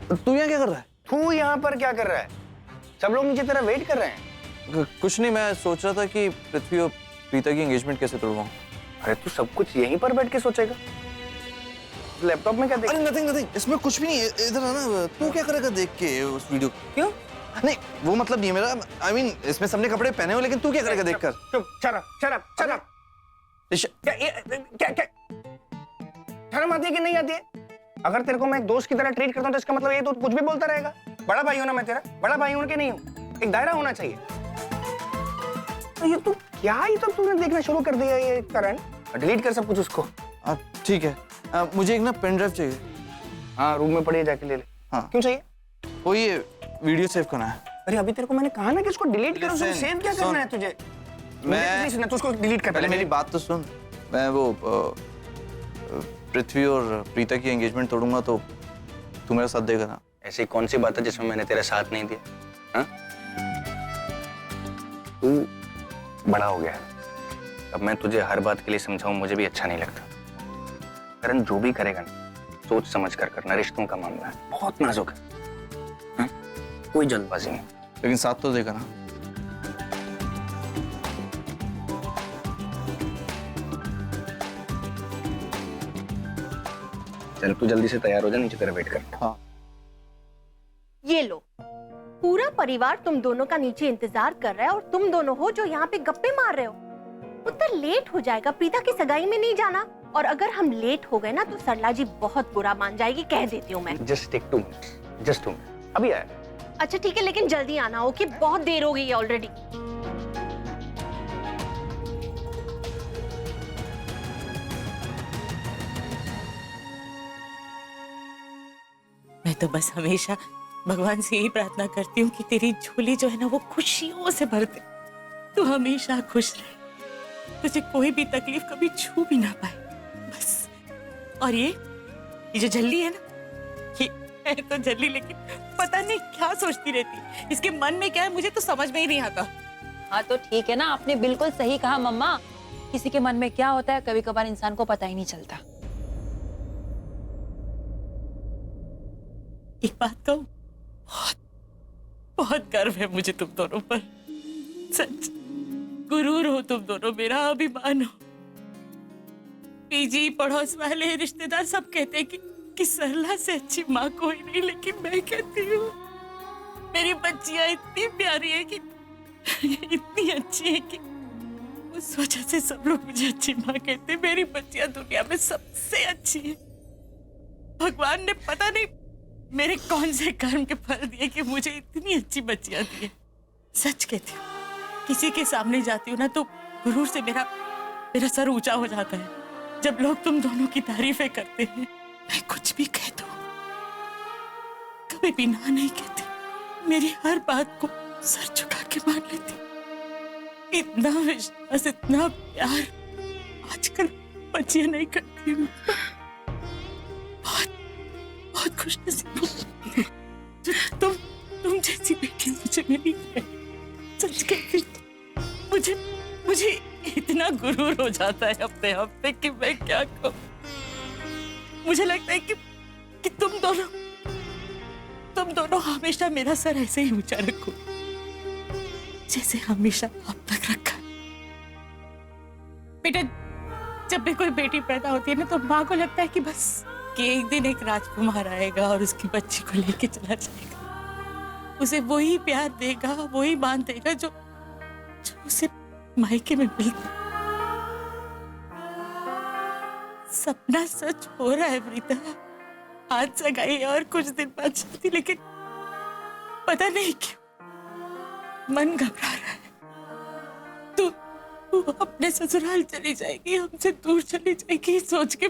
तू यहाँ क्या कर रहा है? तू यहाँ पर क्या कर रहा है? सब लोग नीचे तेरा वेट कर रहे हैं। कुछ नहीं, मैं सोच रहा था कि पृथ्वी और प्रीता की एंगेजमेंट कैसे तोड़वाऊं। अरे तू सब कुछ यहीं पर बैठ के सोचेगा? लैपटॉप में क्या देख? अरे नथिंग नथिंग, इसमें कुछ भी नहीं है। इधर आना, तू क्या करेगा देख के उस वीडियो? क्यों? नहीं वो मतलब नहीं है मेरा, I mean, इसमें सबने कपड़े पहने हो, लेकिन तू क्या करेगा देखकर? चुप, शराब शराब शराब। क्या क्या क्या शर्म आती है कि नहीं आती है? अगर तेरे को मैं एक दोस्त की तरह ट्रीट करता हूँ तो इसका मतलब ये तो कुछ भी बोलता रहेगा? बड़ा भाई हूं ना मैं तेरा, बड़ा भाई हूं कि नहीं हूं? एक दायरा होना चाहिए। तो ये तू क्या ही तो तूने देखना शुरू कर दिया ये करण। डिलीट कर सब कुछ उसको। ठीक है, मुझे एक ना पेन ड्राइव चाहिए। हाँ रूम में पड़ी है, जाके ले ले। हाँ क्यों चाहिए? वो ये वीडियो सेव करना है। अरे अभी तेरे को मैंने कहा ना कि इसको डिलीट करो, उसको सेव क्या करना है तुझे? मैं सुना, तू उसको डिलीट कर। पहले मेरी बात तो सुन। मैं वो पृथ्वी और प्रीता की एंगेजमेंट तोड़ूंगा तो तू मेरा साथ देगा ना? ऐसी कौन सी बात है जिसमें मैंने तेरा साथ नहीं दिया? हाँ? तू बड़ा हो गया है, अब मैं तुझे हर बात के लिए समझाऊं मुझे भी अच्छा नहीं लगता। करण जो भी करेगा ना सोच समझ कर करना, रिश्तों का मामला है, बहुत नाजुक है। हाँ? कोई जल्दबाजी नहीं। लेकिन साथ तो देगा ना? चल तू जल्दी से तैयार हो जा, नीचे तेरा वेट कर। हाँ। ये लो, पूरा परिवार तुम दोनों का नीचे इंतजार कर रहा है और तुम दोनों हो जो यहाँ पे गप्पे मार रहे हो। उतना लेट हो जाएगा, प्रीता की सगाई में नहीं जाना, और अगर हम लेट हो गए ना तो सरला जी बहुत बुरा मान जाएगी, कह देती हूँ मैं। Just take 2 minutes, just 2 minutes, अभी आया। अच्छा ठीक है, लेकिन जल्दी आना, ओके? बहुत देर हो गई है ऑलरेडी। मैं तो बस हमेशा भगवान से यही प्रार्थना करती हूँ कि तेरी झोली जो है ना वो खुशियों से भर दे। तू हमेशा खुश रहे, तुझे कोई भी तकलीफ कभी छू भी ना पाए, बस। और ये जो झल्ली है ना, ये है तो झल्ली, लेकिन पता नहीं क्या सोचती रहती है, इसके मन में क्या है मुझे तो समझ में ही नहीं आता। हाँ तो ठीक है ना, आपने बिल्कुल सही कहा मम्मा। किसी के मन में क्या होता है कभी कभार इंसान को पता ही नहीं चलता। एक बात कहूं, बहुत बहुत गर्व है मुझे तुम दोनों पर, सच। गुरूर हो तुम दोनों, मेरा अभिमान हो। पीजी पड़ोस वाले रिश्तेदार सब कहते हैं कि सरला से अच्छी माँ कोई नहीं, लेकिन मैं कहती हूँ मेरी बच्चियां इतनी प्यारी है कि इतनी अच्छी है कि उस वजह से सब लोग मुझे अच्छी माँ कहते हैं। मेरी बच्चियां दुनिया में सबसे अच्छी है। भगवान ने पता नहीं मेरे कौन से कर्म के फल दिए कि मुझे इतनी अच्छी बच्चियां दी है। सच कहती हूँ, किसी के सामने जाती हूँ ना तो गुरूर से मेरा सर ऊंचा हो जाता है जब लोग तुम दोनों की तारीफें करते हैं। मैं कुछ भी कह दूं, कभी भी ना नहीं कहती, मेरी हर बात को सर झुका के मान लेती। इतना विश्वास, इतना प्यार आजकल बच्चियां नहीं करती हूँ। बहुत खुशनसीब हूँ जो तुम जैसी बेटी मुझे मिली है। सच कहती हूँ, मुझे इतना गुरूर हो जाता है अपने आप पे कि मैं क्या कहूँ। मुझे लगता है कि तुम दोनों हमेशा मेरा सर ऐसे ही ऊंचा रखो जैसे हमेशा अब तक रखा। बेटा, जब भी कोई बेटी पैदा होती है ना तो माँ को लगता है कि बस कि एक दिन एक राजकुमार आएगा और उसकी बच्ची को लेके चला जाएगा, उसे वही प्यार देगा, वही मान देगा जो उसे मायके में मिलता। सपना सच हो रहा है प्रीता, आज सगाई और कुछ दिन बाद शादी, लेकिन पता नहीं क्यों मन घबरा रहा है। तू अपने ससुराल चली जाएगी, हमसे दूर चली जाएगी, सोच के।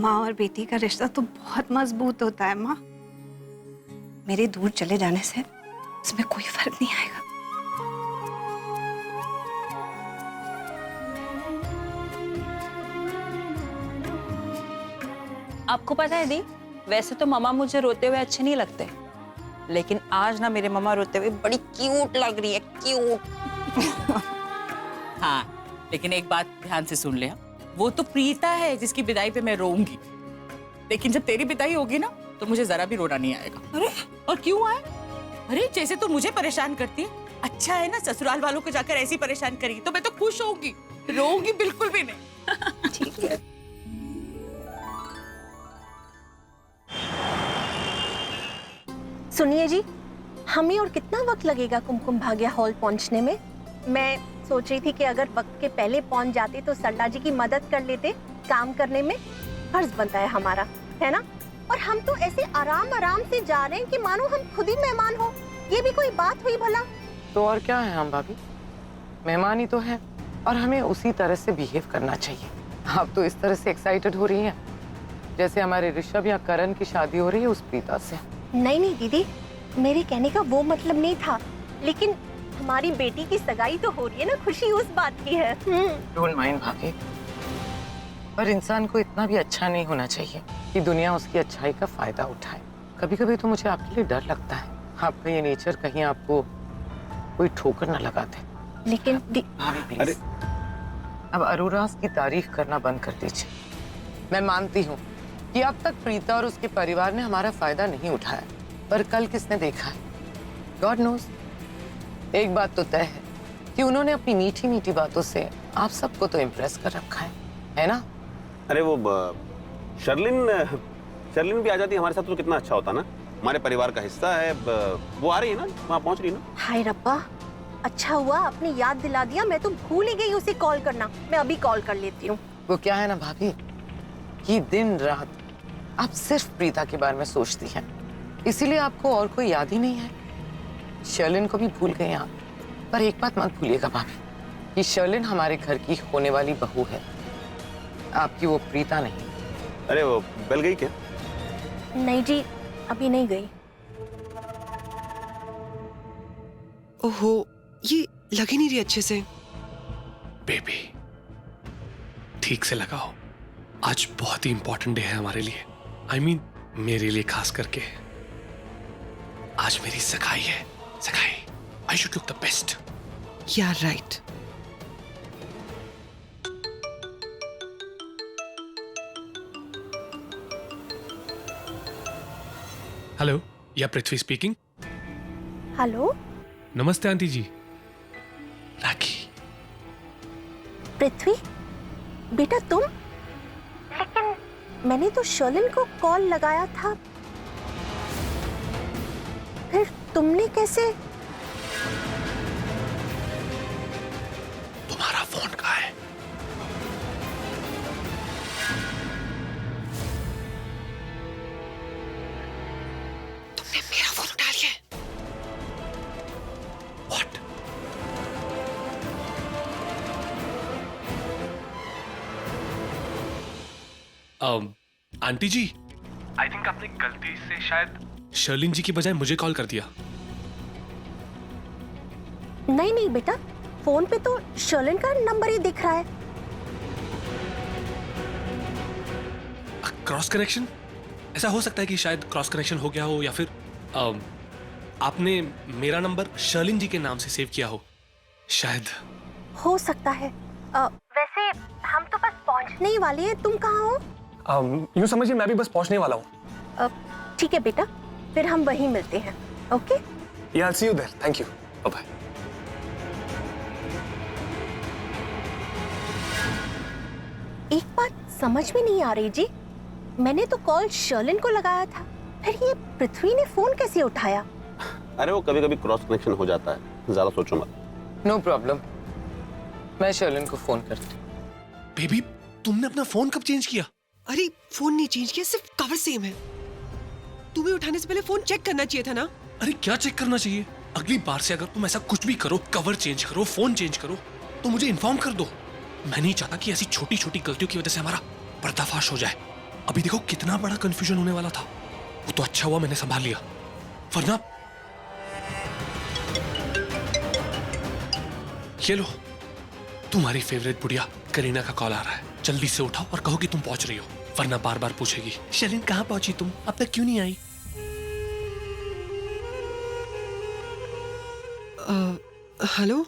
माँ और बेटी का रिश्ता तो बहुत मजबूत होता है माँ। मेरे दूर चले जाने से इसमें कोई फर्क नहीं आएगा। आपको पता है दी, वैसे तो मम्मा मुझे रोते हुए अच्छे नहीं लगते, लेकिन आज ना मेरे मम्मा रोते हुए बड़ी क्यूट लग रही है, क्यूट। हाँ, लेकिन एक बात ध्यान से सुन ले, वो तो प्रीता है जिसकी विदाई पे मैं रोऊंगी, लेकिन जब तेरी विदाई होगी ना तो मुझे जरा भी रोना नहीं आएगा। अरे और क्यों आए? अरे जैसे तो मुझे परेशान करती है, अच्छा है ना ससुराल वालों को जाकर ऐसी परेशान करेगी तो मैं तो खुश होऊंगी, रोऊंगी बिल्कुल भी नहीं। ठीक है। सुनिए जी, हमें और कितना वक्त लगेगा कुमकुम भाग्य हॉल पहुंचने में? मैं सोच रही थी कि अगर वक्त के पहले पहुंच जाते तो सरला जी की मदद कर लेते काम करने में। फर्ज बनता है हमारा, है ना? और हम तो ऐसे आराम आराम से जा रहे हैं कि मानो हम खुद ही मेहमान हो। ये भी कोई बात हुई भला? तो और क्या है हम भाभी, मेहमान ही तो है और हमें उसी तरह से बिहेव करना चाहिए। आप तो इस तरह से एक्साइटेड हो रही हैं जैसे हमारे ऋषभ या करण की शादी हो रही है उस प्रीता से। नहीं दीदी, मेरे कहने का वो मतलब नहीं था, लेकिन हमारी बेटी की सगाई तो हो रही है ना, खुशी उस बात की है। डोंट माइंड भाभी, पर इंसान को इतना भी अच्छा नहीं होना चाहिए कि दुनिया उसकी अच्छाई का फायदा उठाए। कभी कभी तो मुझे आपके लिए डर लगता है, आपका ये नेचर कहीं आपको कोई ठोकर न लगा दे। लेकिन भाभी प्लीज, अब अरोरास की तारीफ करना बंद कर दीजिए। मैं मानती हूँ कि अब तक प्रीता और उसके परिवार ने हमारा फायदा नहीं उठाया, पर कल किसने देखा है? God knows. एक बात तो तय है कि उन्होंने अपनी मीठी मीठी बातों से आप सबको तो इम्प्रेस कर रखा है ना? अरे वो शर्लिन भी आ जाती हमारे साथ तो कितना अच्छा होता ना, हमारे परिवार का हिस्सा है। वो आ रही है ना, वहाँ पहुँच रही है ना। हाय रब्बा, अच्छा हुआ आपने याद दिला दिया, मैं तो भूल ही गई उसे कॉल करना। मैं अभी कॉल कर लेती हूँ। वो क्या है ना भाभी कि दिन रात आप सिर्फ प्रीता के बारे में सोचती हैं, इसीलिए आपको और कोई याद ही नहीं है। शर्लिन को भी भूल गए आप, पर एक बात मत भूलिएगा भाभी कि शर्लिन हमारे घर की होने वाली बहू है, आपकी वो प्रीता नहीं। अरे वो बेल गई क्या? नहीं जी, अभी नहीं गई। ओहो, ये लग ही नहीं रही अच्छे से। बेबी ठीक से लगाओ, आज बहुत ही इंपॉर्टेंट डे है हमारे लिए। I mean, मेरे लिए खास करके। आज मेरी सगाई है, सगाई। I should look the best. यार राइट। हेलो, या पृथ्वी स्पीकिंग। हेलो नमस्ते आंटी जी। राखी। पृथ्वी, बेटा तुम? लेकिन मैंने तो शर्लिन को कॉल लगाया था, फिर तुमने कैसे? तुम्हारा फोन कहाँ है? तुमने मेरा फोन उठा लिया है। What? Aunty ji, I think आपने गलती से शायद शर्लिन जी की बजाय मुझे कॉल कर दिया। नहीं बेटा, फोन पे तो शर्लिन का नंबर ही दिख रहा है। Cross connection? ऐसा हो सकता है कि शायद क्रॉस कनेक्शन हो गया हो, या फिर आपने मेरा नंबर शर्लिन जी के नाम से सेव किया हो, शायद। हो सकता है। वैसे हम तो बस पहुंचने ही वाले हैं, तुम कहाँ हो? यूं समझिए मैं भी बस पहुंचने वाला हूँ। ठीक है बेटा, फिर हम वहीं मिलते हैं। Okay? Yeah, I'll see you there. Thank you. Bye-bye. एक बात समझ में नहीं आ रही जी, मैंने तो कॉल शर्लिन को लगाया था, फिर ये पृथ्वी ने फोन कैसे उठाया? अरे वो कभी कभी क्रॉस कनेक्शन हो जाता है, ज्यादा सोचो मत। नो प्रॉब्लम, मैं शर्लिन को फोन करती। बेबी, तुमने अपना फोन कब चेंज किया? अरे फोन नहीं चेंज किया, सिर्फ कवर सेम है। तुम्हें उठाने से पहले फोन चेक करना चाहिए था ना। अरे क्या चेक करना चाहिए? अगली बार से अगर तुम ऐसा कुछ भी करो, कवर चेंज करो, फोन चेंज करो, तो मुझे इन्फॉर्म कर दो। मैं नहीं चाहता कि ऐसी छोटी छोटी गलतियों की वजह से हमारा पर्दाफाश हो जाए। अभी देखो कितना बड़ा कंफ्यूजन होने वाला था। वो तो अच्छा हुआ मैंने संभाल लिया, वरना। ये लो, तुम्हारी फेवरेट बुढ़िया करीना का कॉल आ रहा है। जल्दी से उठाओ और कहो कि तुम पहुंच रही हो, वरना बार बार पूछेगी, शर्लिन कहाँ पहुंची तुम, अब तक क्यों नहीं आई? हेलो